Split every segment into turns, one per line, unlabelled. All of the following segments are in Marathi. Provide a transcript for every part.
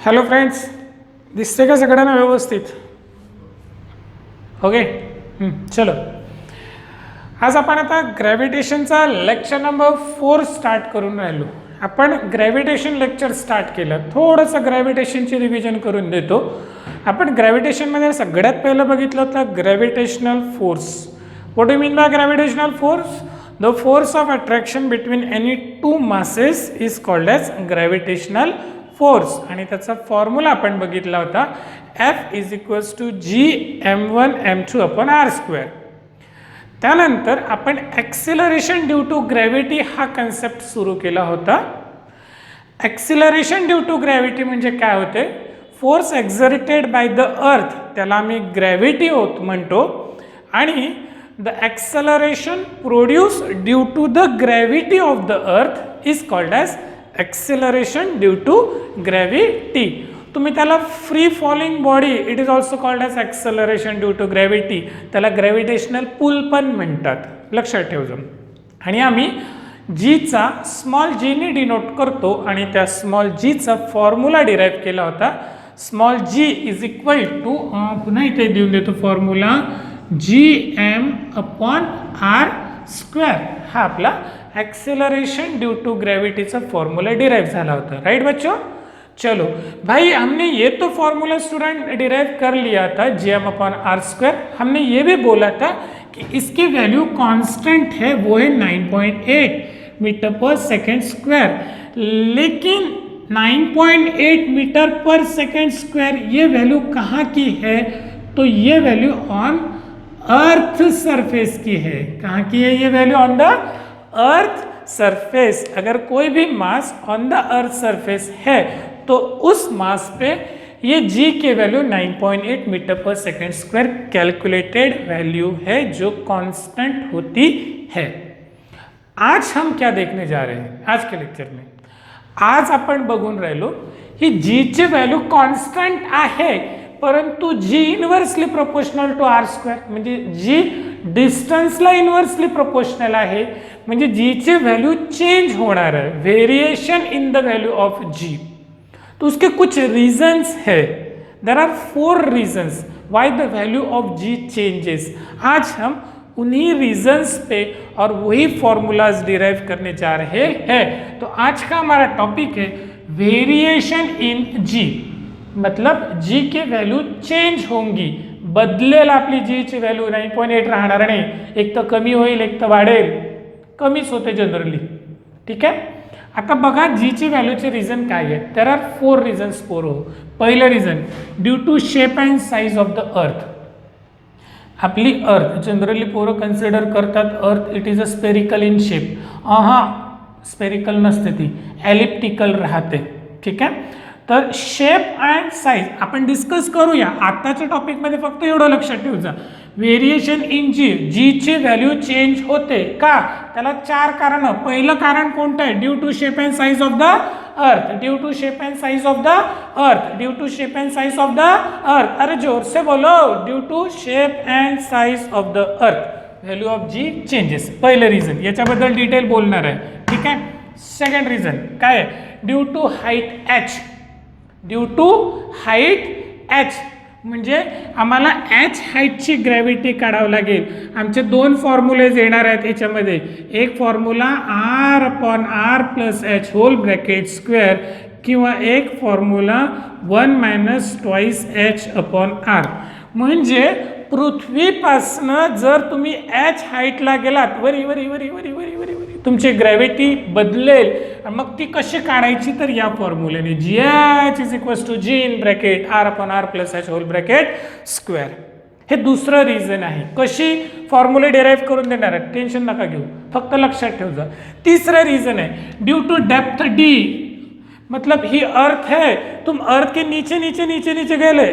हॅलो फ्रेंड्स, दिसते का सगळ्यांना व्यवस्थित? ओके, चलो. आज आपण आता ग्रॅव्हिटेशनचा लेक्चर नंबर 4 स्टार्ट करून राहिलो. आपण ग्रॅव्हिटेशन लेक्चर स्टार्ट केलं. थोडंसं ग्रॅव्हिटेशनची रिव्हिजन करून देतो. आपण ग्रॅव्हिटेशनमध्ये सगळ्यात पहिलं बघितलं होतं gravitational force. What do mean by gravitational force? The force of attraction between any two masses is called as gravitational force. आणि त्याचा फॉर्म्युला आपण बघितला होता F is equals to G m1 m2 upon r square. त्यानंतर आपण ॲक्सिलरेशन ड्यू टू ग्रॅव्हिटी हा कन्सेप्ट सुरू केला होता. ॲक्सिलरेशन ड्यू टू ग्रॅव्हिटी म्हणजे काय होते? Force exerted by the earth, त्याला आम्ही ग्रॅव्हिटी होत म्हणतो. आणि the acceleration produced due to the gravity of the earth is called as acceleration due to gravity. तुम्ही त्याला free falling body, it is also called as acceleration due to gravity. त्याला ग्रॅव्हिटेशनल पुल पण म्हणतात, लक्षात ठेवજો. आणि आम्ही जीचा स्मॉल जीने डिनोट करतो आणि त्या स्मॉल जीचा फॉर्म्युला डिराईव्ह केला होता. Small G is equal to, पुन्हा इथे देऊन देतो formula, gm upon R square. हा आपला एक्सेलरेशन ड्यू टू ग्रेविटीचा फॉर्मूला डिराइव झाला होता. राइट बच्चों? चलो भाई, हमने ये तो फॉर्मूला स्टूडेंट डिराइव कर लिया था gm अपॉन आर स्क्वेअर. हमने ये भी बोला था कि इसकी वैल्यू कांस्टेंट है, वो है 9.8 मीटर पर सेकेंड स्क्वायर. लेकिन 9.8 मीटर पर सेकेंड स्क्वायर ये वैल्यू कहाँ की है? तो ये वैल्यू ऑन अर्थ सरफेस की है. कहाँ की है ये value? On the earth surface. अगर कोई भी मास ऑन द अर्थ सरफेस है तो उस मास पे ये g के वैल्यू 9.8 मीटर पर सेकेंड स्क्वायर कैलकुलेटेड वैल्यू है, जो कांस्टेंट होती है. आज हम क्या देखने जा रहे हैं आज के लेक्चर में? आज आपण बघून राहिलो ही g ची वैल्यू कांस्टेंट आहे, परंतु G inversely proportional to R square, म्हणजे जी डिस्टन्सला इन्व्हर्सली प्रोपोर्शनल आहे, म्हणजे जी ची व्हॅल्यू चेंज होणार है, variation in the value of G. तो उसके कुछ रीजंस है. There are 4 reasons why the value of G changes. आज हम उन्हीं रीजंस पे और वही फॉर्मूलाज डिराइव करने जा रहे हैं. तो आज का हमारा टॉपिक है वेरिएशन इन जी. मतलब जी की वैल्यू चेंज होंगी, बदलेल. आपली जी ची व्हॅल्यू 9.8 राहणार नाही, एक तर कमी होईल, एक तर वाढेल. कमीच होते जनरली. ठीक आहे. आता बघा जी ची व्हॅल्यूचे रिझन काय आहे. There are 4 reasons for. पहिलं reason, due to shape and size of the earth. आपली अर्थ जनरली पोरं कन्सिडर करतात earth it is a spherical in shape. Spherical नसते, ती एलिप्टिकल राहते. ठीक आहे. तर शेप अँड साईज आपण डिस्कस करूया. आताच्या टॉपिकमध्ये फक्त एवढं लक्षात ठेवजा, व्हेरिएशन इन जी, जी ची व्हॅल्यू चेंज होते का? त्याला 4 कारण. पहिलं कारण कोणतं आहे? Due to shape and size of the earth. Due to shape and size of the earth. Due to shape and size of the earth. अरे जोर से बोलो. Due to shape and size of the earth value of G changes. पहिलं रिझन, याच्याबद्दल डिटेल बोलणार आहे. ठीक आहे. सेकंड रिझन काय आहे? Due to height H. Due to height H म्हणजे आम्हाला एच हाईटची ग्रॅव्हिटी काढावं लागेल. आमचे 2 फॉर्म्युलेज येणार आहेत याच्यामध्ये. एक formula R upon R plus H whole bracket square, किंवा एक formula 1 minus twice H upon R. म्हणजे पृथ्वीपासनं जर तुम्ही एच हाईटला गेलात, वरी वरी वरी वरी वरी वरी वरी तुमची ग्रॅव्हिटी बदलेल. मग ती कशी काढायची? तर या फॉर्म्युलेने, G H is equals to G in bracket R upon R plus H whole bracket square. हे दुसरं रिझन आहे. कशी फॉर्म्युले डिराइव्ह करून देणार आहे, टेन्शन नका घेऊ, फक्त लक्षात ठेवजा. तिसरं रिझन आहे ड्यू टू डेप्थ डी. मतलब ही अर्थ है, तुम अर्थ के नीचे नीचे नीचे नीचे गेले,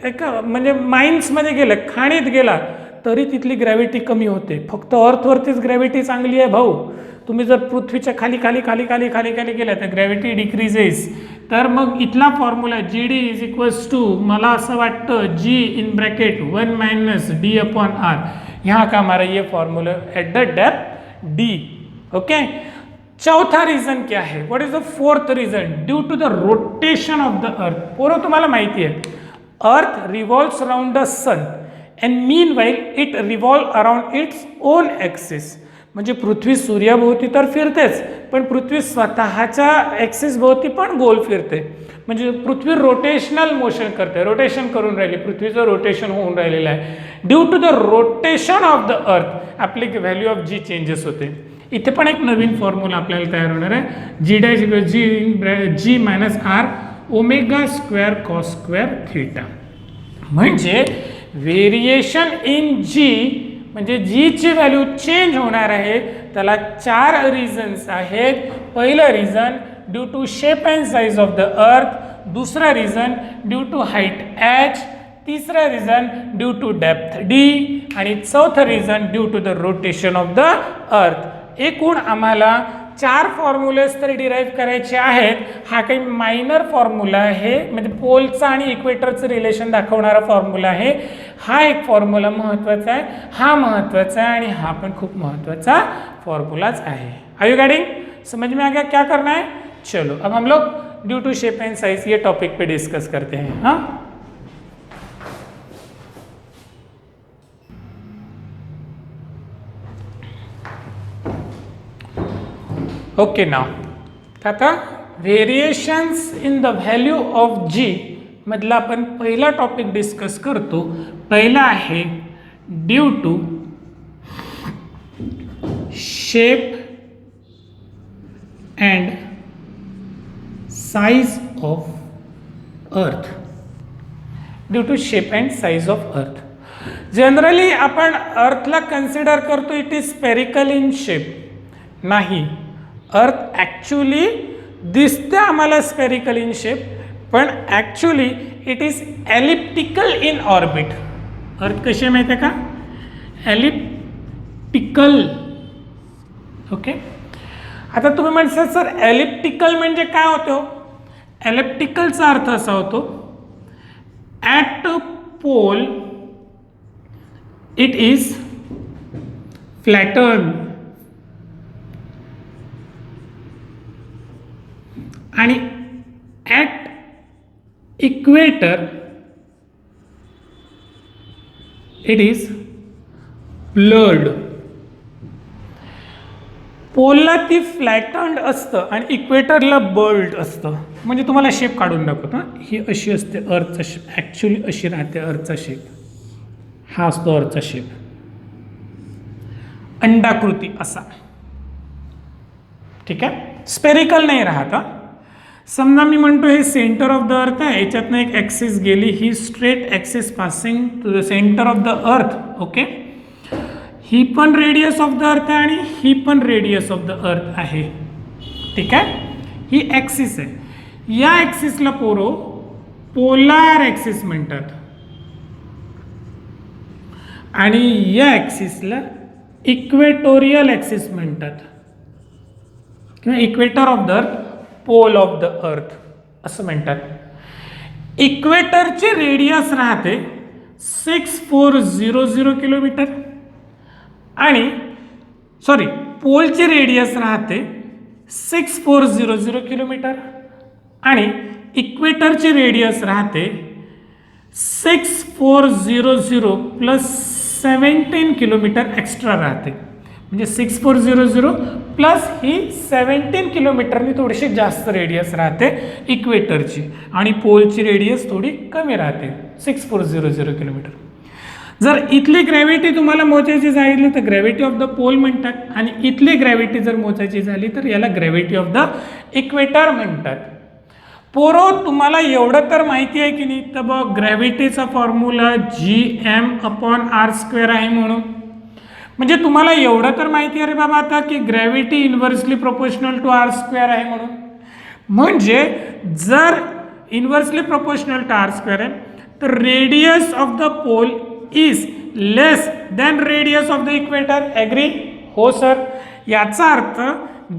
एक म्हणजे माइन्समध्ये गेलं, खाणीत गेला, तरी तिथली ग्रॅव्हिटी कमी होते. फक्त अर्थवरतीच ग्रॅव्हिटी चांगली आहे भाऊ. तुम्ही जर पृथ्वीच्या खाली खाली खाली खाली खाली खाली गेला तर ग्रॅव्हिटी डिक्रीजेस. तर मग इथला formula G D is equals to, मला असं वाटतं, G in bracket 1 minus D upon R. यहाँ का हमारा ये formula at the depth D. Okay. चौथा रीजन क्या है? What is the fourth reason? Due to the rotation of the earth. पोरं तुम्हाला माहिती आहे, earth revolves around the sun and meanwhile it revolve around its own axis. म्हणजे पृथ्वी सूर्याभोवती तर फिरतेच, पण पृथ्वी स्वतःच्या ॲक्सिस भोवती पण गोल फिरते. म्हणजे पृथ्वी रोटेशनल मोशन करते, रोटेशन करून राहिली, पृथ्वीचं रोटेशन होऊन राहिलेलं आहे. Due to the rotation of the earth आपली व्हॅल्यू ऑफ जी चेंजेस होते. इथे पण एक नवीन फॉर्म्युला आपल्याला तयार होणार आहे, G dash G minus R omega square cos square theta. म्हणजे व्हेरिएशन इन जी म्हणजे जीची व्हॅल्यू चेंज होणार आहे, त्याला 4 रिझन्स आहेत. पहिलं reason due to shape and size of the earth, दुसरा reason due to height h, तिसरा reason due to depth d आणि चौथं reason due to the rotation of the earth. एकूण आम्हाला 4 फॉर्म्युलेज तर डिराईव्ह करायचे आहेत. हा काही मायनर फॉर्म्युला आहे, म्हणजे पोलचं आणि इक्वेटरचं रिलेशन दाखवणारा फॉर्म्युला आहे. हा एक फॉर्म्युला महत्त्वाचा आहे, हा महत्त्वाचा आहे आणि हा पण खूप महत्त्वाचा फॉर्म्युलाच आहे. Are you getting? समझ में आ गया क्या करना है? चलो अब हम लोग due to shape and size ये टॉपिक पे डिस्कस करते हैं. हाँ, ओके नाउ आता variations in the value of G मधला आपण पहिला टॉपिक डिस्कस करतो. पहिला आहे due to shape and size of earth. Due to shape and size of earth. Generally आपण अर्थला कन्सिडर करतो it is spherical in shape. नाही, अर्थ ॲक्च्युली दिसते आम्हाला स्पेरिकल इन शेप, पण actually it is elliptical in orbit. अर्थ कशी आहे माहिती आहे का? एलिप्टिकल. ओके, आता तुम्ही म्हणसाल सर एलिप्टिकल म्हणजे काय होतो? एलिप्टिकलचा अर्थ असा होतो ॲट पोल इट इज फ्लॅटर्न आणि at equator it is blurred. पोलला ती फ्लॅटन्ड असतं आणि इक्वेटरला बर्ल्ड असतं. म्हणजे तुम्हाला शेप काढून दाखवतो. ही अशी असते अर्थचा शेप, ॲक्च्युली अशी राहते अर्थचा शेप. हा असतो अर्थचा शेप, अंडाकृती असा. ठीक आहे, स्पेरिकल नाही राहत. समजा मी म्हणतो हे सेंटर ऑफ द अर्थ आहे, याच्यातनं एक ॲक्सिस गेली, ही straight axis passing to the centre of the earth. Okay, ही पण रेडियस ऑफ द अर्थ आहे आणि ही पण रेडियस ऑफ द अर्थ आहे. ठीक आहे, ही ॲक्सिस आहे. या ॲक्सिसला पोलार ॲक्सिस म्हणतात आणि या ॲक्सिसला इक्वेटोरियल ॲक्सिस म्हणतात किंवा equator of the earth, pole of the earth असं म्हणतात. इक्वेटरची रेडियस राहते 6400 किलोमीटर आणि पोलची रेडियस राहते 6400 किलोमीटर आणि इक्वेटरची रेडियस राहते 6400 प्लस 17 किलोमीटर एक्स्ट्रा राहते. म्हणजे 6400 प्लस ही 17 किलोमीटरनी थोडीशी जास्त रेडियस राहते इक्वेटरची आणि पोलची रेडियस थोडी कमी राहते 6400 किलोमीटर. जर इथली ग्रॅव्हिटी तुम्हाला मोजायची झाली तर ग्रॅव्हिटी ऑफ द पोल म्हणतात आणि इथली ग्रॅव्हिटी जर मोजायची झाली तर याला ग्रॅव्हिटी ऑफ द इक्वेटर म्हणतात. पोरो तुम्हाला एवढं तर माहिती आहे की नाही, तर बघ ग्रॅव्हिटीचा फॉर्म्युला Gm/r² आहे म्हणून. म्हणजे तुम्हाला एवढं तर माहिती आहे रे बाबा आता की gravity inversely proportional to r² आहे म्हणून. म्हणजे जर इन्व्हर्सली प्रोपोर्शनल टू r² आहे तर radius of the pole is less than radius of the equator. Agree? हो सर. याचा अर्थ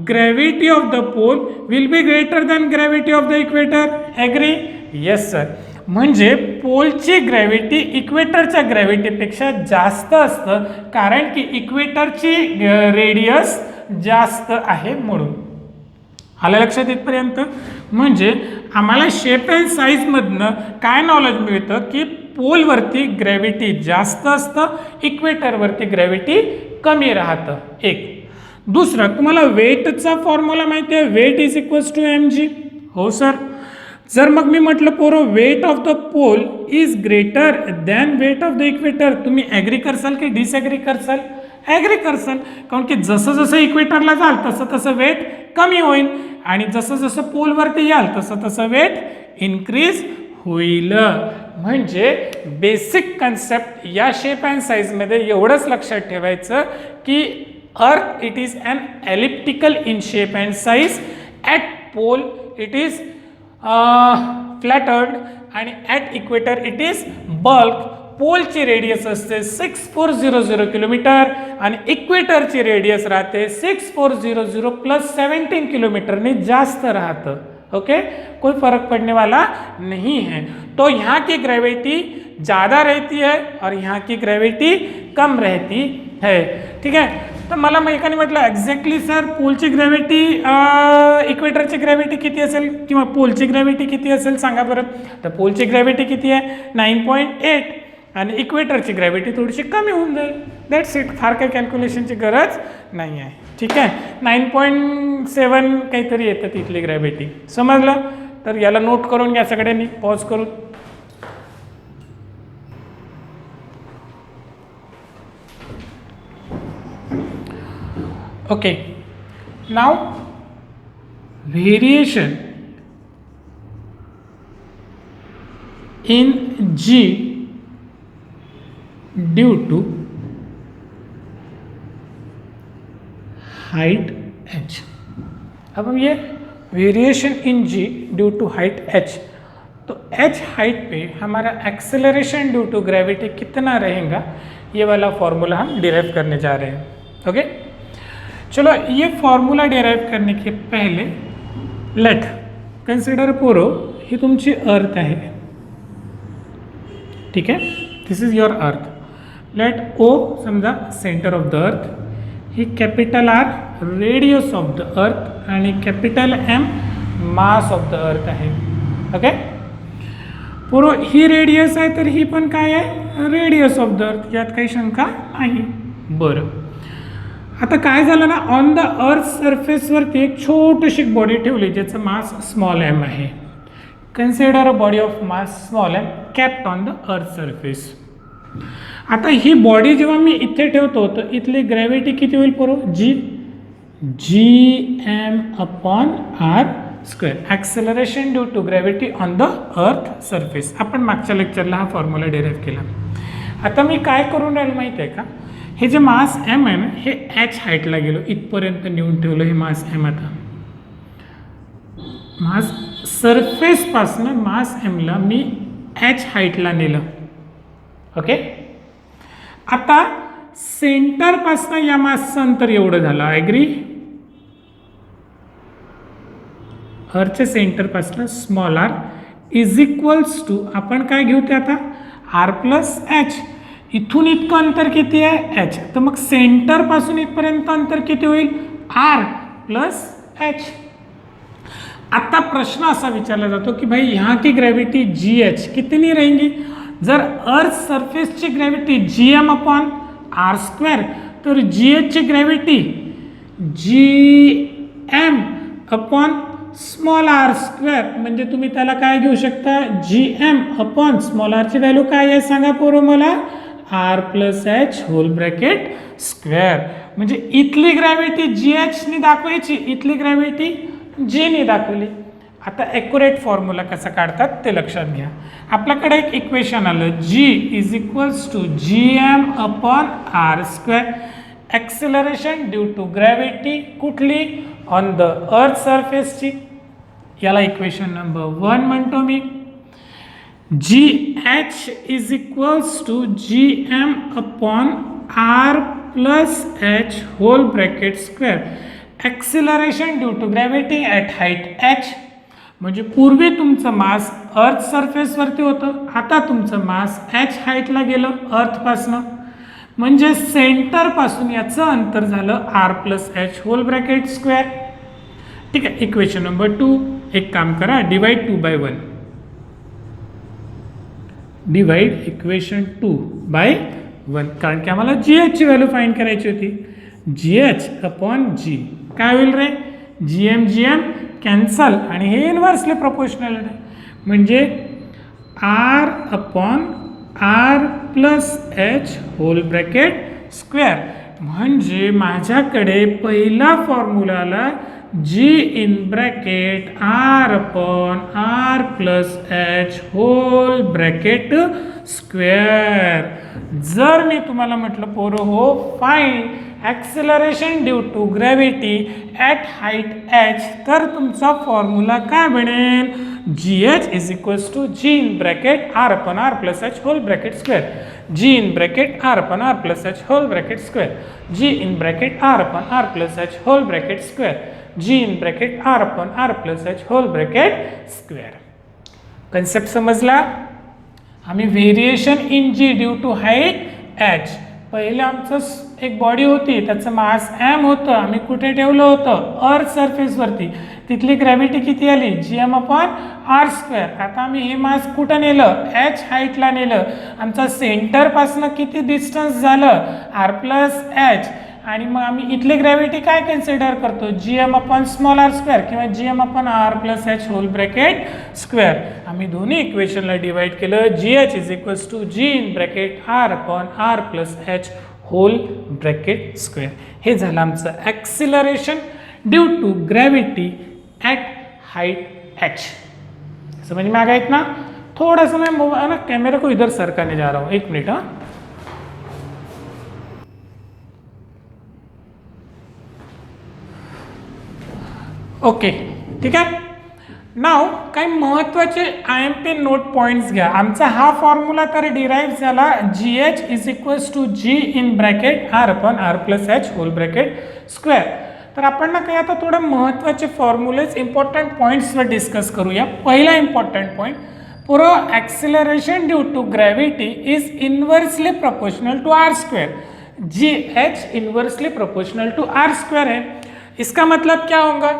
gravity of the pole will be greater than gravity of the equator. Agree? Yes sir. म्हणजे पोलची ग्रॅव्हिटी इक्वेटरच्या ग्रॅव्हिटीपेक्षा जास्त असतं कारण की इक्वेटरची रेडियस जास्त आहे म्हणून. आलं लक्षात इथपर्यंत? म्हणजे आम्हाला शेप अँड साईजमधनं काय नॉलेज मिळतं की पोलवरती ग्रॅव्हिटी जास्त असतं, इक्वेटरवरती ग्रॅव्हिटी कमी राहतं. एक. दुसरं, तुम्हाला वेटचा फॉर्म्युला माहिती आहे, weight is equals to mg. हो सर. जर मग मी म्हटलं पोरो weight of the pole is greater than weight of the equator, तुम्ही ॲग्री करसाल की डिसॲग्री करसाल? ॲग्री करसाल, कारण की जसं जसं इक्वेटरला जाल तसं तसं वेट कमी होईल आणि जसं जसं पोलवरती याल तसं तसं वेट इन्क्रीज होईल. म्हणजे बेसिक कन्सेप्ट या शेप अँड साईजमध्ये एवढंच लक्षात ठेवायचं की earth it is an elliptical in shape and size, at pole it is flattered आणि at equator it is bulk. पोलची रेडियस असते 6400 किलोमीटर आणि इक्वेटरची रेडियस राहते 6400 प्लस 17 किलोमीटरने जास्त राहतं. ओके, कोई फर्क पड़ने वाला नहीं है. तो यहाँ की ग्रेविटी ज़्यादा रहती है और यहाँ की ग्रेविटी कम रहती है. ठीक है. तर मला मग एकाने म्हटलं एक्झॅक्टली सर पोलची ग्रॅव्हिटी इक्वेटरची ग्रॅव्हिटी किती असेल किंवा पोलची ग्रॅव्हिटी किती असेल सांगा बरं. तर पोलची ग्रॅव्हिटी किती आहे 9.8 आणि इक्वेटरची ग्रॅव्हिटी थोडीशी कमी होऊन जाईल. That's it. फार काही कॅल्क्युलेशनची गरज नाही आहे. ठीक आहे. 9.7 काहीतरी येतं तिथली ग्रॅव्हिटी. समजलं? तर याला नोट करून घ्या सगळ्यांनी पॉज करून. Okay, now variation in G due to height h. अब हम ये variation in G due to height h, तो h हाइट पे हमारा एक्सेलरेशन ड्यू टू ग्रेविटी कितना रहेगा ये वाला फॉर्मूला हम डिराइव करने जा रहे हैं. ओके, चलो ये फॉर्मूला डिराइव करने के पहले लेट कन्सिडर पोरो ही तुमची अर्थ आहे. ठीक आहे, this is your earth. Let O समजा सेंटर ऑफ द अर्थ, ही capital R radius of the earth आणि capital M mass of the earth आहे. ओके, पोरो ही रेडियस आहे तर ही पण काय आहे रेडियस ऑफ द अर्थ, यात काही शंका नाही. बरं, आता काय झालं ना, ऑन द अर्थ सरफेसवरती एक छोटीशी बॉडी ठेवली ज्याचं मास स्मॉल एम आहे. Consider a body of mass small M kept on the earth surface. आता ही बॉडी जेव्हा मी इथे ठेवतो तर इथली ग्रॅव्हिटी किती होईल पोरो gm upon R square. Acceleration due to gravity on the earth surface. आपण मागच्या लेक्चरला हा फॉर्म्युला डिराइव्ह केला. आता मी काय करून राहिलो माहिती आहे का, हे जे मास एम आहे ना हे एच हाईटला गेलो, इथपर्यंत नेऊन ठेवलं हे मास एम. आता मास सरफेसपासून मास एमला मी एच हाईटला नेलं. ओके, आता सेंटरपासून या मासचं अंतर एवढं झालं. ॲग्री? अर्थच्या सेंटरपासून small R is equals to आपण काय घेऊ ते आता आर प्लस एच. इथून इतकं अंतर किती आहे एच, तर मग सेंटरपासून इथपर्यंत अंतर किती होईल आर प्लस एच. आता प्रश्न असा विचारला जातो की भाई यहाँ की ग्रेविटी जी एच कितनी रहेंगी. जर अर्थ सरफेसची gravity G M upon R square, तर जी एचची gravity G M upon small R square, म्हणजे तुम्ही त्याला काय घेऊ शकता जी एम अपॉन स्मॉल आरची व्हॅल्यू काय आहे सांगा पोरो मला, R plus H whole bracket square. म्हणजे इथली ग्रॅव्हिटी जी एचनी दाखवायची, इथली ग्रॅव्हिटी जीनी दाखवली. आता ॲक्युरेट फॉर्म्युला कसा काढतात ते लक्षात घ्या. आपल्याकडे एक इक्वेशन आलं G is equals to G M upon R square. Acceleration due to gravity कुठली ऑन द अर्थ सरफेसची, याला इक्वेशन नंबर 1 म्हणतो मी. G H is equals to G M upon R plus H whole bracket square. Acceleration due to gravity at height H. म्हणजे पूर्वी तुमचं मास अर्थ सरफेसवरती होतं, आता तुमचं मास एच हाईटला गेलं अर्थपासनं. म्हणजे सेंटरपासून याचं अंतर झालं R plus H whole bracket square. ठीक आहे. इक्वेशन नंबर 2, एक काम करा, डिवाइड 2/1, डिवाइड इक्वेशन 2/1, कारण की आम्हाला जी एच ची व्हॅल्यू फाइंड करायची होती. जी एच अपॉन जी काय होईल रे, जी एम कॅन्सल आणि हे इन्व्हर्सली प्रोपोर्शनल आहे, म्हणजे R upon R plus H whole bracket square. म्हणजे माझ्याकडे पहिला फॉर्म्युलाला G in bracket R upon R plus H whole bracket square. जर मी तुम्हाला म्हटलं पोरं हो find acceleration due to gravity at height H, तर तुमचा फॉर्म्युला काय बनेल, G H is equals to G in bracket R upon R plus H whole bracket square, G in bracket R upon R plus H whole bracket square, G in bracket R upon R plus H whole bracket square, G in bracket R upon R plus H whole bracket square. Concept समजला. आम्ही variation in G due to height H, पहिले आमचं एक बॉडी होती, त्याचं मास एम होतं, आम्ही कुठे ठेवलं होतं, अर्थ सरफेसवरती, तिथली ग्रॅव्हिटी किती आली, G M upon R square. आता आम्ही हे मास कुठं नेलं, एच हाईटला नेलं, आमचा सेंटरपासनं किती डिस्टन्स झालं, आर प्लस एच, आणि मग आम्ही इथली ग्रॅव्हिटी काय कन्सिडर करतो, G M upon small R square किंवा G M upon R plus H whole bracket square. आम्ही दोन्ही इक्वेशनला डिवाइड केलं, G H is equals to G in bracket R upon R plus H whole bracket square. हे झालं आमचं acceleration due to gravity at height H. समझ में आ गया इतना. थोड़ा सा मैं ना कैमरा को इधर सरकाने जा रहा हूँ, एक मिनट. हाँ, ओके, ठीक आहे. नाव काही महत्त्वाचे IMP नोट पॉईंट्स घ्या. आमचा हा फॉर्म्युला तर डिराईव्ह झाला, G H is equals to G in bracket R upon R plus H whole bracket square. तर आपण ना काही आता थोडं महत्त्वाचे फॉर्म्युलेज इम्पॉर्टंट पॉईंट्सवर डिस्कस करूया. पहिला इम्पॉर्टंट पॉईंट, पुरो acceleration due to gravity is inversely proportional to R square. G H inversely proportional to R square है. इसका मतलब क्या होगा,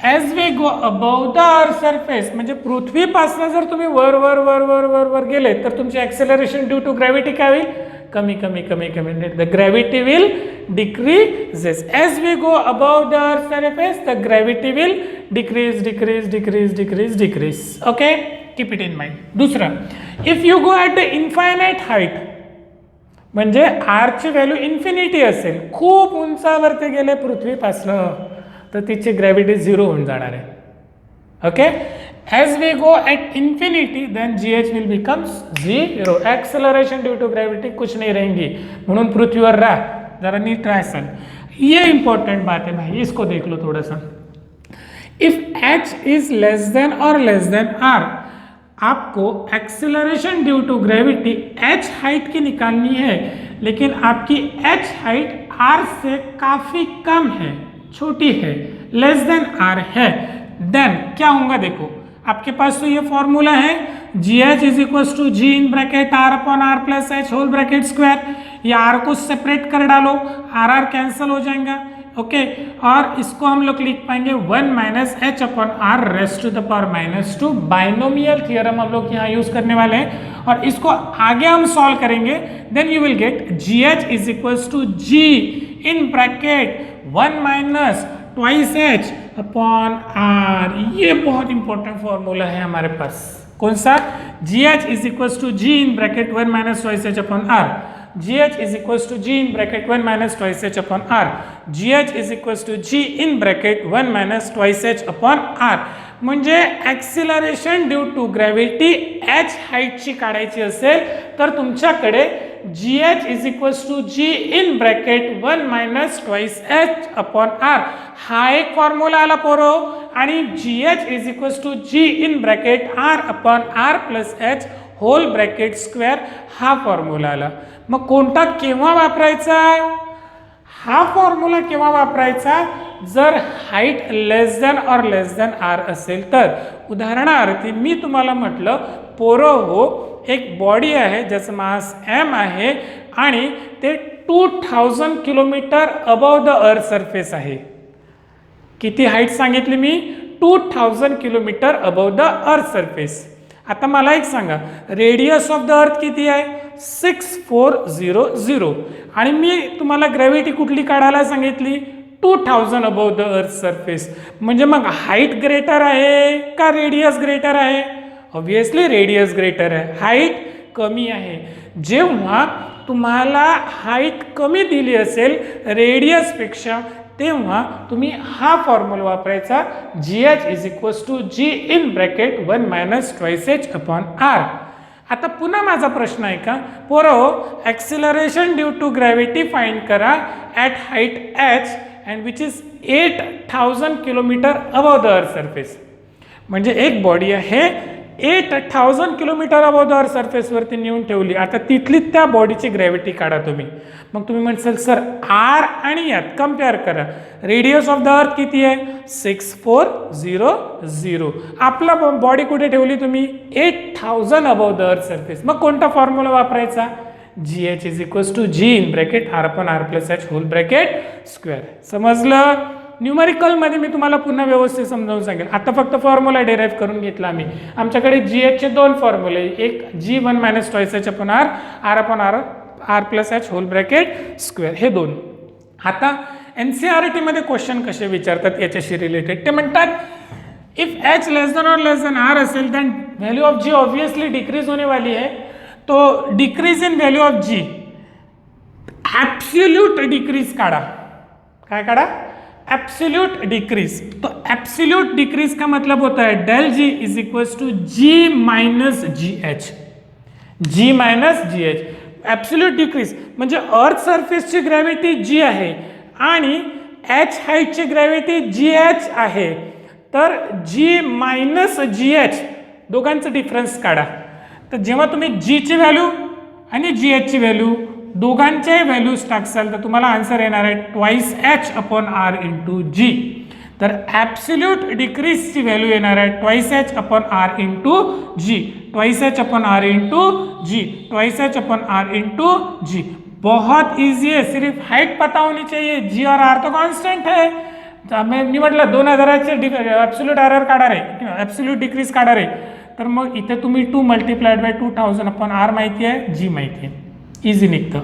as we go above the earth surface, म्हणजे पृथ्वीपासून जर तुम्ही वर वर वर वर वर वर गेले तर तुमचे ॲक्सेलरेशन ड्यू टू ग्रॅव्हिटी काय होईल, कमी कमी कमी कमी. The gravity will decreases. As we go above the earth surface the gravity will decrease decrease decrease decrease decrease. Okay, keep it in mind. दुसरं, if you go at the infinite height, म्हणजे आरची व्हॅल्यू इन्फिनिटी असेल, खूप उंचावरती गेले पृथ्वीपासनं, तर तिची ग्रॅव्हिटी झिरो होऊन जाणार आहे. Okay, as we go at infinity then G H will becomes zero. Acceleration due to gravity कुछ नहीं रहेंगी, म्हणून पृथ्वीवर राह, जरा नीट राह सन. ये इंपॉर्टेंट बात है भाई, इसको देख लो थोड़ा सा. If H is less than और लेस देन आर, आपको acceleration due to gravity H height की निकालनी है, लेकिन आपकी एच हाइट आर से काफ़ी कम है, छोटी है, लेस देन आर है. देन क्या होगा, देखो आपके पास तो ये फॉर्मूला है, G H is equals to G in bracket R upon R plus H whole bracket square. ये आर को सेपरेट कर डालो, आर आर कैंसिल हो जाएगा. ओके, और इसको हम लोग लिख पाएंगे 1 minus H upon R raise to the power -2. Binomial theorem हम लोग यहाँ यूज करने वाले हैं, और इसको आगे हम सॉल्व करेंगे. Then you will get G H is equals to G in bracket 1 minus twice H upon R. ये बहुत इंपॉर्टेंट फॉर्मूला है हमारे पास. कौन सा, G H is equals to G in bracket 1 minus twice H upon R. gh is equals to g in bracket 1 minus twice h upon r. gh is equals to g in bracket 1 minus twice h upon r. म्हणजे acceleration due to gravity H हाईटची काढायची असेल तर तुमच्याकडे gh is equals to g in bracket 1 minus twice h upon r हा एक फॉर्म्युला आला पोरो, आणि gh is equals to g in bracket r upon r plus h whole bracket square हा फॉर्म्युला आला. मग कोणता केव्हा वापरायचा, हा फॉर्म्युला केव्हा वापरायचा, जर हाईट लेस दॅन और लेस दॅन आर असेल तर. उदाहरणार्थ मी तुम्हाला म्हटलं पोरो हो, एक बॉडी आहे ज्याचं मास एम आहे आणि ते 2000 kilometre above the earth surface आहे. किती हाईट सांगितली मी? 2000 kilometre above the earth surface. आता मला एक सांगा, रेडियस ऑफ द अर्थ किती आहे? 6400. आणि मी तुम्हाला ग्रॅव्हिटी कुठली काढायला सांगितली? 2000 अबव द अर्थ सरफेस. म्हणजे मग हाईट ग्रेटर आहे का रेडियस ग्रेटर आहे? ऑब्विसली रेडियस ग्रेटर आहे, हाईट कमी आहे. जेव्हा तुम्हाला हाईट कमी दिली असेल रेडियसपेक्षा, तेव्हा तुम्ही हा फॉर्म्युला वापरायचा, GH is equals to G in bracket 1 minus twice H upon R. आता पुन्हा माझा प्रश्न आहे का पोरो, acceleration due to gravity find करा at height H and which is 8000 kilometre above the earth surface. म्हणजे एक बॉडी आहे 8000 किलोमीटर अबव द अर्थ सरफेसवरती नेऊन ठेवली. आता तिथली त्या बॉडीची ग्रॅव्हिटी काढा तुम्ही. मग तुम्ही म्हणसाल सर आर आणि यात कम्पेअर करा. रेडियस ऑफ द अर्थ किती आहे? 6400. आपला बॉडी कुठे ठेवली तुम्ही? 8000 अबव द अर्थ सरफेस. मग कोणता फॉर्म्युला वापरायचा? GH is equals to G in bracket R upon R plus H whole bracket square. समजलं? न्यूमेरिकलमध्ये मी तुम्हाला पुन्हा व्यवस्थित समजावून सांगेल. आता फक्त फॉर्म्युला डेराईव्ह करून घेतला आम्ही. आमच्याकडे GH चे दोन फॉर्म्युले, एक G1 minus twice H upon R, R upon R plus H whole bracket square, हे दोन. आता NCERT मध्ये क्वेश्चन कसे विचारतात याच्याशी रिलेटेड, ते म्हणतात इफ H लेस देन और लेस देन R असेल then value of G obviously decrease होने वाली है. तो decrease in value of G, absolute decrease काढ़ा. क्या काढ़ा? Absolute decrease. तो एब्सोल्यूट डिक्रीज का मतलब होता है del G is equals to G minus GH. G minus GH. Absolute decrease म्हणजे अर्थ सरफेसची ग्रॅव्हिटी G आहे आणि H हाईटची ग्रॅव्हिटी GH आहे. तर G मायनस GH दोघांचं डिफरन्स काढा. तर जेव्हा तुम्ही G ची व्हॅल्यू आणि GH ची व्हॅल्यू दोघांचे व्हॅल्यूज टाकसाल तर तुम्हाला आन्सर येणार आहे twice H upon R into G. तर ॲब्सोल्यूट डिक्रीजची व्हॅल्यू येणार आहे twice H upon R into G. Twice H upon R into G. Twice H upon R into G. बहुत ईजी है, सिर्फ हाइट पता होनी चाहिए. G और R तो कांस्टेंट है. मैं म्हटलं 2000चे ॲब्सोल्यूट एरर काढा रे, ॲब्सोल्यूट डिक्रीज काढा रे. तर मग इथे तुम्ही 2 मल्टिप्लाइड बाय 2000 अपॉन R माहिती आहे, G माहिती आहे, इझी निघतं.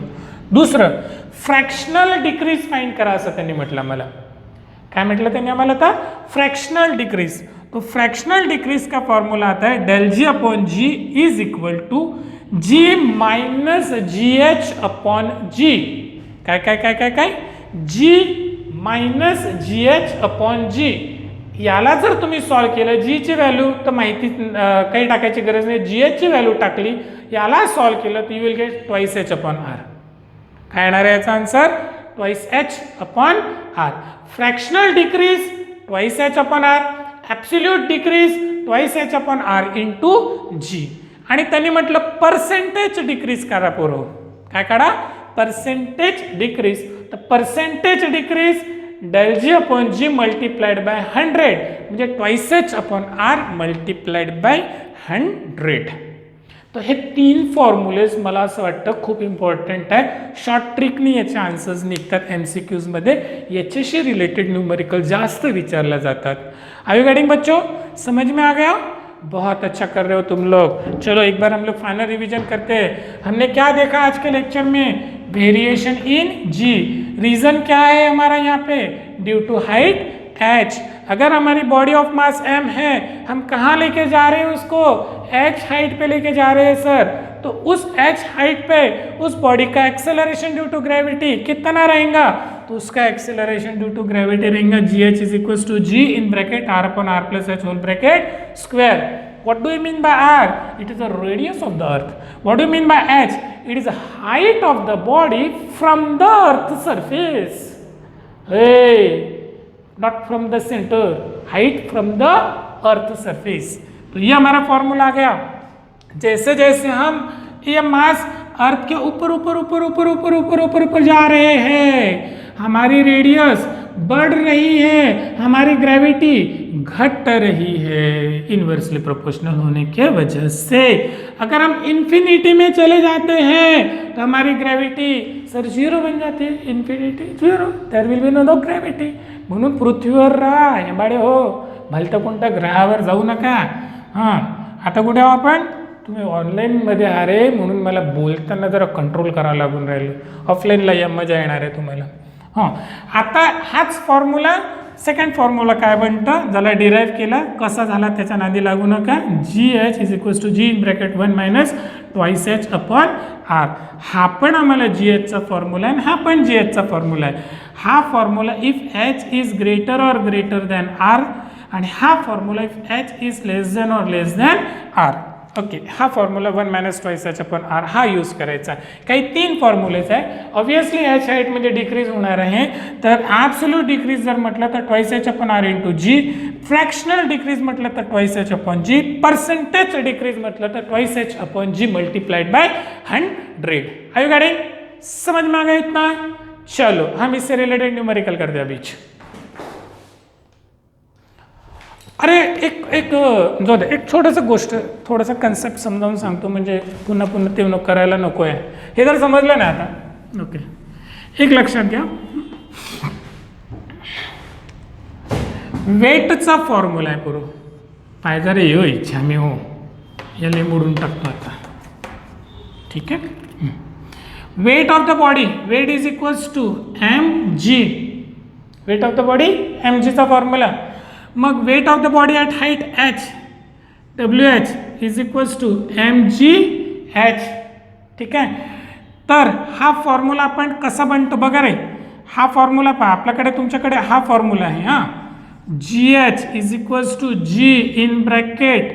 दुसरं फ्रॅक्शनल डिक्रीज फाइंड करा असं त्यांनी म्हटलं. मला काय म्हटलं त्यांनी आम्हाला? आता फ्रॅक्शनल डिक्रीज. तो फ्रॅक्शनल डिक्रीज का फॉर्मूला आता है del G upon G is equal to G minus GH upon G. काय काय काय काय काय G minus GH upon G. याला जर तुम्ही सॉल्व केलं, G ची व्हॅल्यू तर माहिती काही टाकायची गरज नाही, GH ची व्हॅल्यू टाकली, याला सॉल्व केलं तर you will gate twice H upon R. काय येणार आहे याचा answer? Twice H upon R. Fractional decrease twice H upon R, absolute decrease twice H upon R into G. आणि त्यांनी म्हटलं पर्सेंटेज डिक्रीज करा पोरो. काय काढा? Percentage decrease. तर percentage decrease del G upon G multiplied by 100 म्हणजे twice H upon R multiplied by 100. तर हे तीन फॉर्म्युलेज मला असं वाटतं खूप इम्पॉर्टंट आहे. शॉर्ट ट्रिकनी याचे आन्सर्स निघतात MCQजमध्ये. याच्याशी रिलेटेड न्यूमेरिकल जास्त विचारल्या जातात. आर यू गेटिंग बच्चों? समझ में आ गया? बहुत अच्छा कर रहे हो तुम लोग. चलो एक बार हम लोग फाइनल रिवीजन करते हैं. हमने क्या देखा आज के लेक्चर में? Variation in G. रीजन क्या है हमारा यहाँ पे? Due to height H. अगर हमारी बॉडी ऑफ मास M है, हम कहाँ लेके जा रहे हैं उसको? H हाइट पे लेके जा रहे हैं सर. तो उस H हाइट पे उस बॉडी का एक्सेलरेशन ड्यू टू ग्रेविटी कितना रहेगा? तो उसका एक्सेलरेशन ड्यू टू ग्रेविटी रहेगा GH is equals to G in bracket R upon R plus H whole bracket square. What do you mean by R? It is the radius of the earth. What do you mean by H? It is the height of the body from the earth surface. Hey, not from the center. Height from the earth surface. तो ये हमारा फॉर्मूला आ गया. जैसे जैसे हम ये मास अर्थ के ऊपर ऊपर ऊपर ऊपर ऊपर ऊपर ऊपर ऊपर जा रहे हैं, हमारी रेडियस बढ़ रही है, हमारी ग्रेविटी घट रही है इन्वर्सली प्रोपोर्शनल होने के वजह से। अगर हम इन्फिनिटी में चले जाते हैं तो हमारी ग्रेविटी सर 0 बन जाते हैं, infinity 0, there will be no gravity. म्हणून पृथ्वीवर राहा, हेबाडे हो, भलत्या कोणत्या ग्रहावर जाऊ नका। हां, आता कुठे आहो आपण? तुम्ही ऑनलाईनमध्ये अरे, म्हणून मला बोलताना जरा कंट्रोल करावं लागून राहिलं, ऑफलाईनला या मजा येणार आहे तुम्हाला। हां, आता हाच फॉर्म्युला, सेकंड फॉर्म्युला काय बनतं, ज्याला डिराईव्ह केला, कसा झाला त्याच्या नादी लागू नका। GH is equals to G in bracket 1 minus twice H upon R। हा पण आम्हाला GH चा फॉर्म्युला आहे, हा पण GH चा फॉर्म्युला आहे। हा formula if H is greater और ग्रेटर दॅन R, आणि हा formula if H is less than और लेस दॅन R। ओके, हा formula 1 minus twice H upon R हा यूज करायचा आहे। काही 3 फॉर्म्युलेज आहे। ऑब्वियसली H हाईटमध्ये डिक्रीज होणार आहे, तर ॲब्सोल्यूट डिक्रीज जर म्हटलं तर twice H upon R into G, fractional decrease म्हटलं तर twice H upon G, percentage decrease म्हटलं तर twice H upon G multiplied by 100। Are you getting? समझ में आ गया इतना? चलो हम इससे रिलेटेड न्यूमेरिकल करते हैं बीच। अरे एक जो एक छोटंसं गोष्ट, थोडासा कन्सेप्ट समजावून सांगतो, म्हणजे पुन्हा पुन्हा ते करायला नको आहे। हे जर समजलं ना आता, ओके, एक लक्षात घ्या, वेटचा फॉर्म्युला आहे पुरो पाहिजे रे, यो इच्छा मी हो याला मोडून टाकतो आता, ठीक आहे। Weight of the body, weight is equals to mg, weight of the body mg चा फॉर्म्युला। मग weight of the body at height h, WH is equals to mgh, ठीक आहे। तर हा फॉर्म्युला आपण कसा बनतो बघा रे, हा फॉर्म्युला पहा, आपल्याकडे तुमच्याकडे हा फॉर्म्युला आहे। हां, GH is equals to G in bracket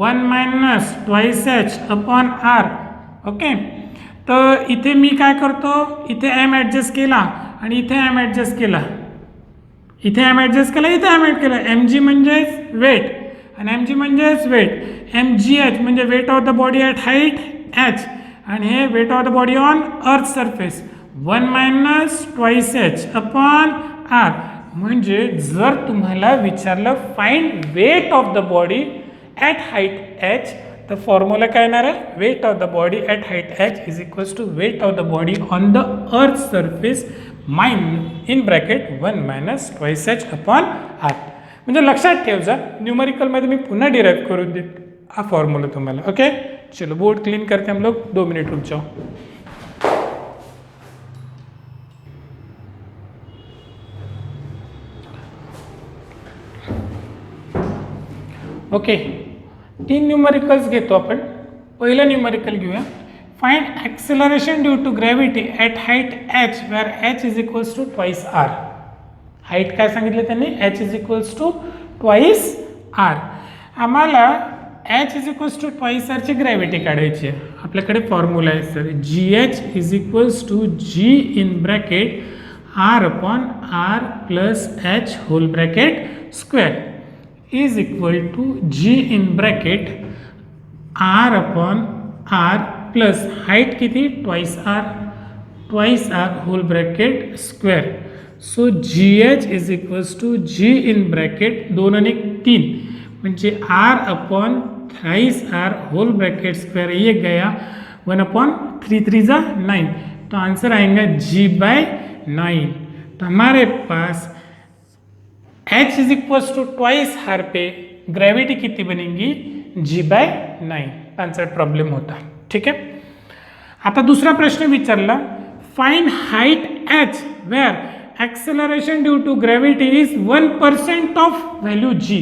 1 minus twice H upon R। Okay, तर इथे मी काय करतो, इथे m ॲडजस्ट केला आणि इथे m ॲडजस्ट केला, इथे m ॲडजस्ट केला, इथे m ॲड केला। mg म्हणजेच वेट आणि mg म्हणजेच वेट, mgh म्हणजे weight of the body at height h, आणि हे weight of the body on earth surface 1 minus twice H upon R। म्हणजे जर तुम्हाला विचारलं find weight of the body at height h, तर फॉर्म्युला काय येणार आहे, weight of the body at height h is equals to weight of the body on the earth surface in bracket 1 minus twice H upon R। म्हणजे लक्षात ठेव जा, न्यूमेरिकलमध्ये मी पुन्हा डिराइव करून देत हा फॉर्म्युला तुम्हाला। ओके, चलो बोर्ड क्लीन करते हम लोग, 2 मिनट रुक जाओ। ओके, 3 न्यूमेरिकल्स घेतो आपण। पहिलं न्यूमेरिकल घेऊया, find acceleration due to gravity at height h where h is equals to twice R। Height काय सांगितलं त्यांनी, h is equals to twice R। आम्हाला h is equals to twice R ची ग्रॅव्हिटी काढायची आहे। आपल्याकडे फॉर्म्युला आहे sir, GH is equals to G in bracket R upon R plus H whole bracket square is equal to G in bracket R upon R plus height किती, twice R whole bracket square. So GH is equals to G in bracket 2 आणि 3 म्हणजे R upon thrice R whole bracket square, ये गया 1 अपॉन 3 3 जा 9, तो आंसर आएगा G बाय 9। तो हमारे पास H is equals to twice R पे ग्रेविटी कितनी बनेगी, G बाय 9, आंसर प्रॉब्लेम होता। ठीक है, आता दूसरा प्रश्न विचारला, find height h where acceleration due to gravity is 1% of value G।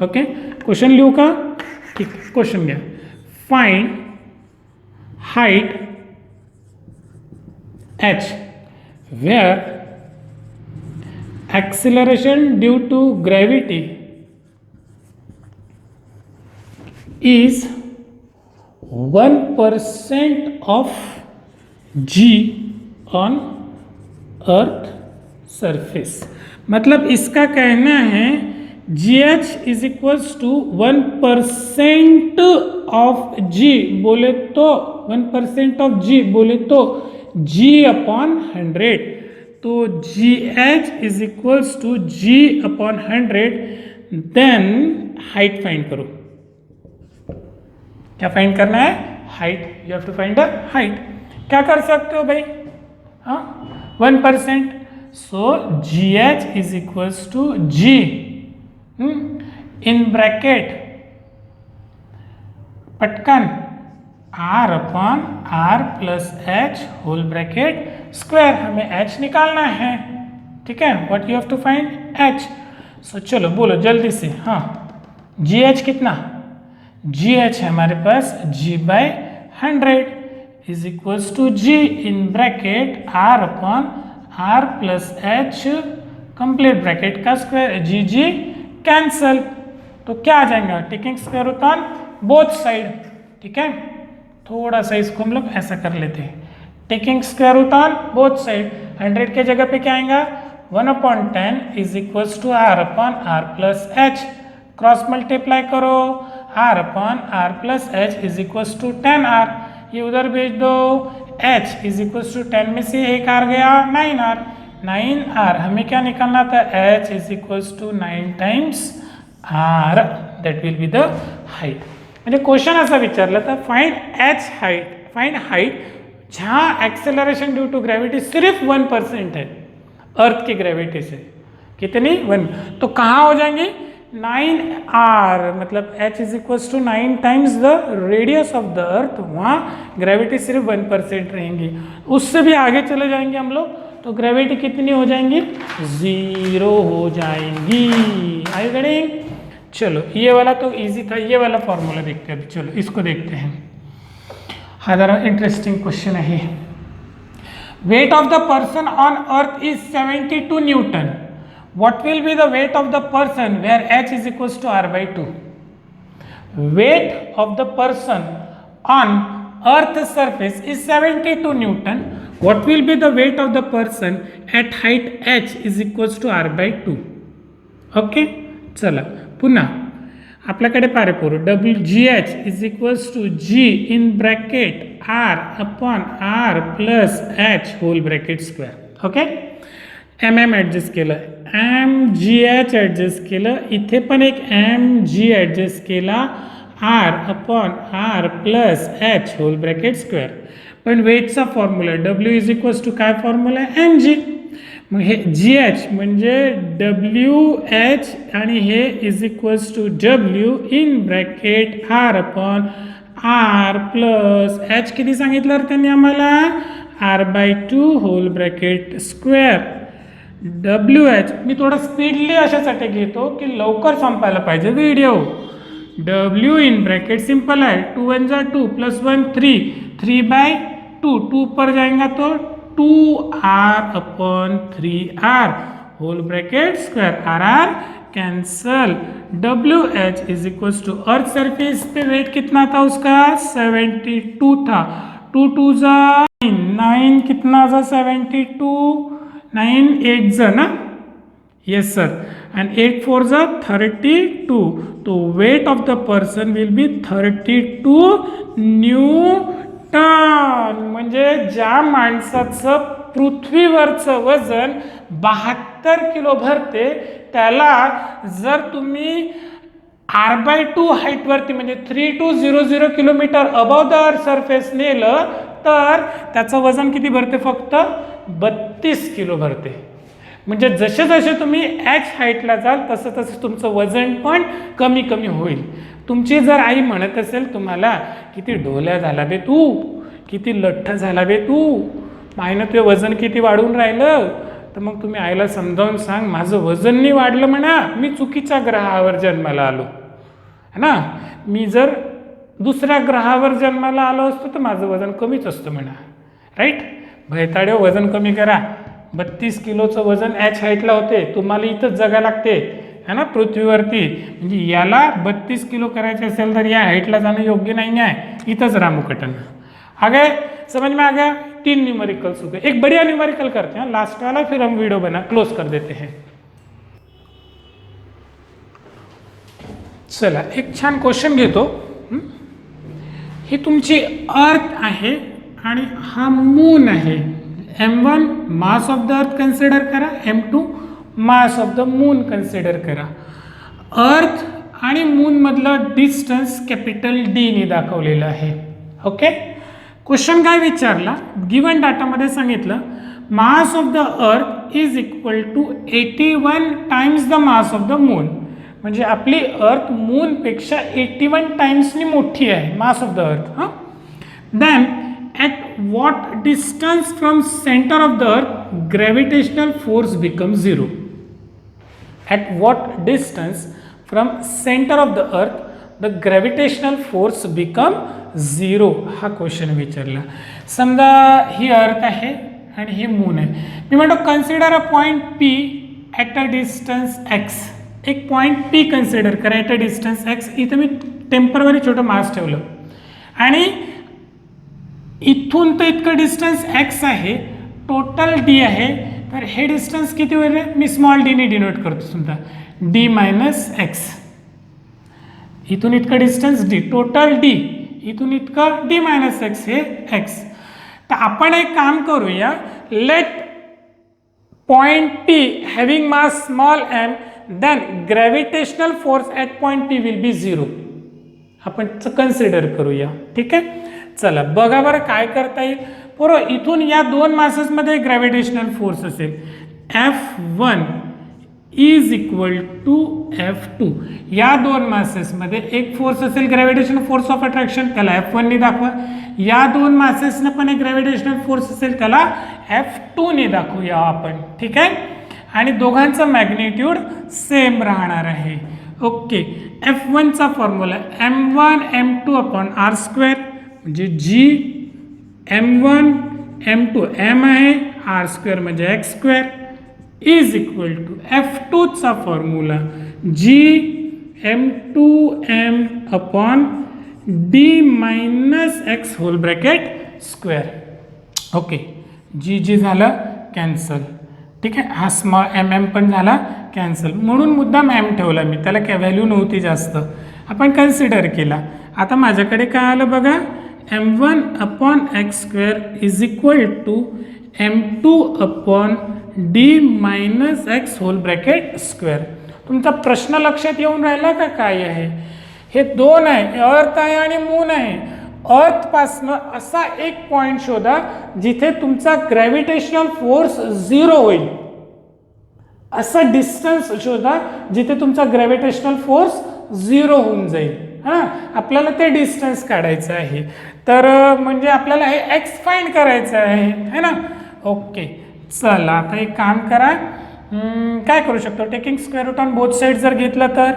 Okay, question लिहू का, ठीक है, क्वेश्चन घ्या, find height h where acceleration due to gravity is 1% of G on earth surface. मतलब इसका कहना है GH is equals to 1% of G बोले तो 1% ऑफ G बोले तो G अपॉन 100। तो GH is equals to G/100, then height find करो। क्या फाइंड करना है? Height. You have to find the height. क्या कर सकते हो भाई? हाँ, 1%। So GH is equals to G in bracket पटकन R/R plus H whole bracket square. हमें H निकालना है, ठीक है। What you have to find? H। So चलो बोलो जल्दी से। हाँ, GH कितना? GH है हमारे पास G/100 is equals to G in bracket R/R plus H complete bracket का स्क्वायर। G कैंसल, तो क्या आ जाएगा? Taking square root on both side, ठीक है। थोड़ा सा इसको हम लोग ऐसा कर लेते हैं, taking square root on both side. 100 के जगह पे क्या आएगा? 1/10 is equals to R/R plus H। Cross multiply करो, R/R plus H is equals to 10R। ये उधर भेज दो, H इज इक्वल्स टू 10 में से एक R गया, 9R। 9R हमें क्या निकालना था? H is equals to 9 times R, that will be the height. म्हणजे क्वेश्चन असा विचारला था, find H height, find height जहाँ एक्सेलरेशन ड्यू टू ग्रेविटी सिर्फ 1% है अर्थ की ग्रेविटी से। कितनी? 1। तो कहाँ हो जाएंगी? 9R, मतलब H is equals to 9 times the radius of the earth. वहाँ ग्रेविटी सिर्फ 1% रहेंगी। उससे भी आगे चले जाएंगे हम लोग तो ग्रेविटी कितनी हो जाएंगी? 0 हो जाएंगी। I getting? चलो ये वाला तो इजी था, ये वाला फॉर्मूला देखते हैं। चलो इसको देखते हैं, ज़रा इंटरेस्टिंग क्वेश्चन है। Weight of the person on earth is 72 newton. What will be the weight of the person where H is equals to R/2? Weight of the person on Earth's surface is 72 Newton. What will be the weight of the person at height H is equals to R/2? Okay, चला पुन्हा आपल्याकडे पारे पोरू GH is equals to G in bracket R/R plus H whole bracket square. Okay, MM adjust केलं, MGH ॲडजस्ट केलं, इथे पण एक MG ॲडजस्ट केला, R/R plus H whole bracket square. पण वेटचा formula W is equals to काय फॉर्म्युला आहे? MG। मग हे GH म्हणजे WH आणि हे is equals to W in bracket R/R plus H किती सांगितलं त्यांनी आम्हाला? R/2 whole bracket square. WH मी थोडं स्पीडली अशासाठी घेतो की लवकर संपायला पाहिजे video. W in bracket simple है, 2 1 जा 2 प्लस 1 3, 3/2, 2 पर जाएगा तो 2R/3R whole bracket square. R cancel. WH is equals to earth surface पे वेट कितना था उसका? 72 था। 2 2 जा 9 कितना था? 72, 9 8 जा ना, यस सर, and 8 4 जा 32। तो weight of the person will be 32 newton. म्हणजे ज्या माणसाचं पृथ्वीवरचं वजन 72 किलो भरते त्याला जर तुम्ही R/2 हाईटवरती म्हणजे 3200 kilometre above the earth surface नेलं तर त्याचं वजन किती भरते? फक्त 32 किलो भरते। म्हणजे जसे जसे तुम्ही H हाईटला जाल तसं तसं तुमचं वजन पण कमी कमी होईल। तुमची जर आई म्हणत असेल तुम्हाला किती ढोल्या झाला बे तू, किती लठ्ठ झाला बे तू, मायनं तुझं वजन किती वाढून राहिलं, तर मग तुम्ही आईला समजावून सांग माझं वजन नाही वाढलं म्हणा, मी चुकीच्या ग्रहावर जन्माला आलो है ना, मी जर दुसऱ्या ग्रहावर जन्माला आलो असतो तर माझं वजन कमीच असतं म्हणा, राईट। भैताडे वजन कमी करा, 32 किलोचं वजन H हाईटला होते, तुम्हाला इथंच जगा लागते है ना पृथ्वीवरती। म्हणजे याला 32 किलो करायचे असेल तर या हाईटला जाणं योग्य नहीं है, इथंच रामुकटन। आ गए, समझ में आ गया? 3 न्यूमेरिकल्स हो गए। एक बढ़िया न्यूमेरिकल करते हैं लास्ट वाला, फिर हम वीडियो बना क्लोज कर देते हैं। चला एक छान क्वेश्चन घेतो। ही तुमची अर्थ आहे आणि हा मून आहे, M1 मास ऑफ द अर्थ कन्सिडर करा, M2 mass of the moon consider करा. अर्थ आणि मून मधलं डिस्टन्स कॅपिटल डी ने दाखवलेलं आहे. ओके, क्वेश्चन काय विचारला, गिवन डाटामध्ये सांगितलं mass of the earth is equal to 81 times the mass of the moon. म्हणजे आपली अर्थ मून पेक्षा 81 टाइम्सनी मोठी आहे मास ऑफ द अर्थ. हां, then at what distance from center of the earth gravitational force becomes zero. At what distance from center of the earth the gravitational force become zero. हा क्वेश्चन विचारला. समजा ही अर्थ आहे आणि ही मून आहे. मी म्हणतो consider a point P at a distance x. एक पॉइंट पी कन्सिडर करा ॲट अ डिस्टन्स एक्स. इथं मी टेम्पररी छोटं मास ठेवलं आणि इथून तर इतकं डिस्टन्स एक्स आहे, टोटल डी आहे. तर हे डिस्टन्स किती होईल रे, मी स्मॉल डी ने डिनोट करतो समजा डी मायनस एक्स. इथून इतकं डिस्टन्स डी, टोटल डी, इथून इतकं डी मायनस एक्स, हे एक्स. तर आपण एक काम करूया, let point P having mass small M, then gravitational force at point P will be zero. आपण कन्सिडर करूया. ठीक आहे, चला बघा बरं काय करता येईल. बरोबर, इथून या दोन मासेसमध्ये ग्रॅव्हिटेशनल फोर्स असेल F1 is equal to F2. या दोन मासेसमध्ये एक फोर्स असेल ग्रॅव्हिटेशनल फोर्स ऑफ अट्रॅक्शन, त्याला F1 ने दाखवा. या दोन मासेसने पण एक ग्रॅव्हिटेशनल फोर्स असेल त्याला F2 ने दाखवूया आपण. ठीक आहे, आणि दोघांचा मॅग्निट्यूड सेम राहणार आहे. ओके, F1 चा formula M1 M2 upon R square, म्हणजे जी M1 M2 M आहे, R स्क्वेअर म्हणजे X square, is equal to F2 चा formula G M2 M upon D minus X whole bracket square. Okay, G झालं कॅन्सल. ठीक आहे, हा स्मॉल M पण झाला कॅन्सल. म्हणून मुद्दाम M ठेवला मी, त्याला काय व्हॅल्यू नव्हती जास्त, आपण कन्सिडर केला. आता माझ्याकडे काय आलं बघा, M1 upon X square is equal to M2 upon D minus X whole bracket square. तुमचा प्रश्न लक्षात येऊन राहिला का काय आहे? हे दोन आहे, अर्थ आहे आणि मून आहे. अर्थपासनं असा एक पॉइंट शोधा जिथे तुमचा ग्रॅव्हिटेशनल फोर्स झिरो होईल. असा डिस्टन्स शोधा जिथे तुमचा ग्रॅव्हिटेशनल फोर्स झिरो होऊन जाईल. हां, आपल्याला ते डिस्टन्स काढायचं आहे. तर म्हणजे आपल्याला हे एक्स फाइंड करायचं आहे ना. ओके, चला आता एक काम करा, काय करू शकतो, taking square root on both side जर घेतलं तर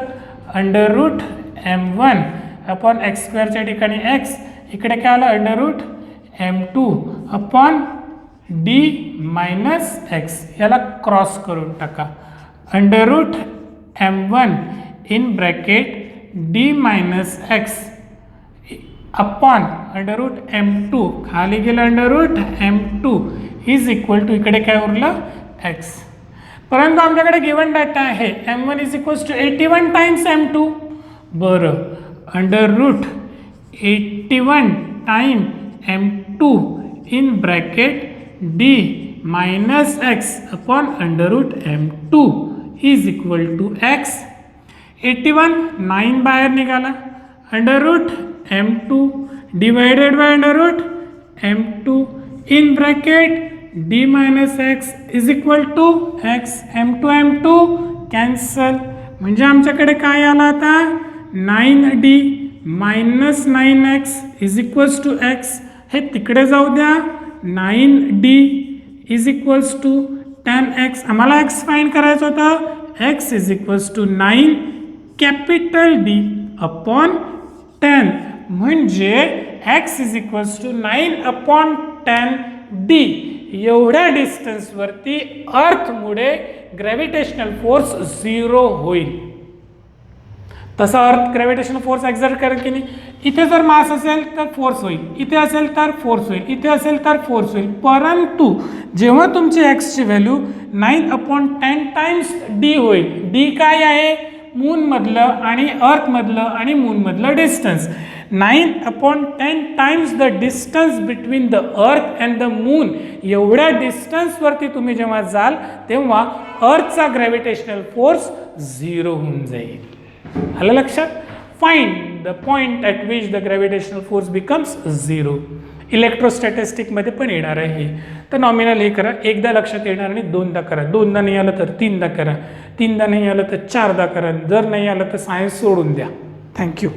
under root M1 upon X स्क्वेअरच्या ठिकाणी एक्स, इकडे काय आलं under root M2 upon D minus X. याला क्रॉस करून टाका, under root M1 in bracket D minus X upon under root M2, खाली गेलं under root M2 is equal to, इकडे काय उरलं एक्स. परंतु आमच्याकडे गिवन डाटा आहे M1 is equal to 81 times M2. बरं, under root 81 time M2 in bracket D minus X upon under root M2 is equal to X. 81 9 बाहेर निघाला, under root M2 divided by under root M2 in bracket D minus X is equal to X. M2 cancel, म्हणजे आमच्याकडे काय आलं आता 9D minus 9x is equals to X. हे तिकडे जाऊ द्या, 9D is equals to 10x. आम्हाला x फाइंड करायचं होतं, x is equals to 9 capital D upon 10, म्हणजे x is equals to 9 upon 10D. एवढ्या डिस्टन्सवरती अर्थमुळे ग्रॅव्हिटेशनल फोर्स झिरो होईल. तसा अर्थ ग्रॅव्हिटेशनल फोर्स एक्झर्ट करेल की नाही. इथे जर मास असेल तर फोर्स होईल, इथे असेल तर फोर्स होईल, इथे असेल तर फोर्स होईल. परंतु जेव्हा तुमची एक्सची व्हॅल्यू 9 अपॉन 10 टाइम्स D होईल, D काय आहे मूनमधलं आणि अर्थमधलं आणि मूनमधलं distance. 9/10 times the distance between the earth and the moon एवढ्या डिस्टन्सवरती तुम्ही जेव्हा जाल तेव्हा अर्थचा ग्रॅव्हिटेशनल फोर्स 0 होऊन जाईल. आलं लक्षात? Find the point at which the gravitational force becomes 0. इलेक्ट्रोस्टॅटिस्टिकमध्ये पण येणार आहे हे. तर नॉमिनल हे करा, एकदा लक्षात येणार आणि दोनदा करा, दोनदा नाही आलं तर तीनदा करा, तीनदा नाही आलं तर चारदा करा, जर नाही आलं तर सायन्स सोडून द्या. थँक्यू.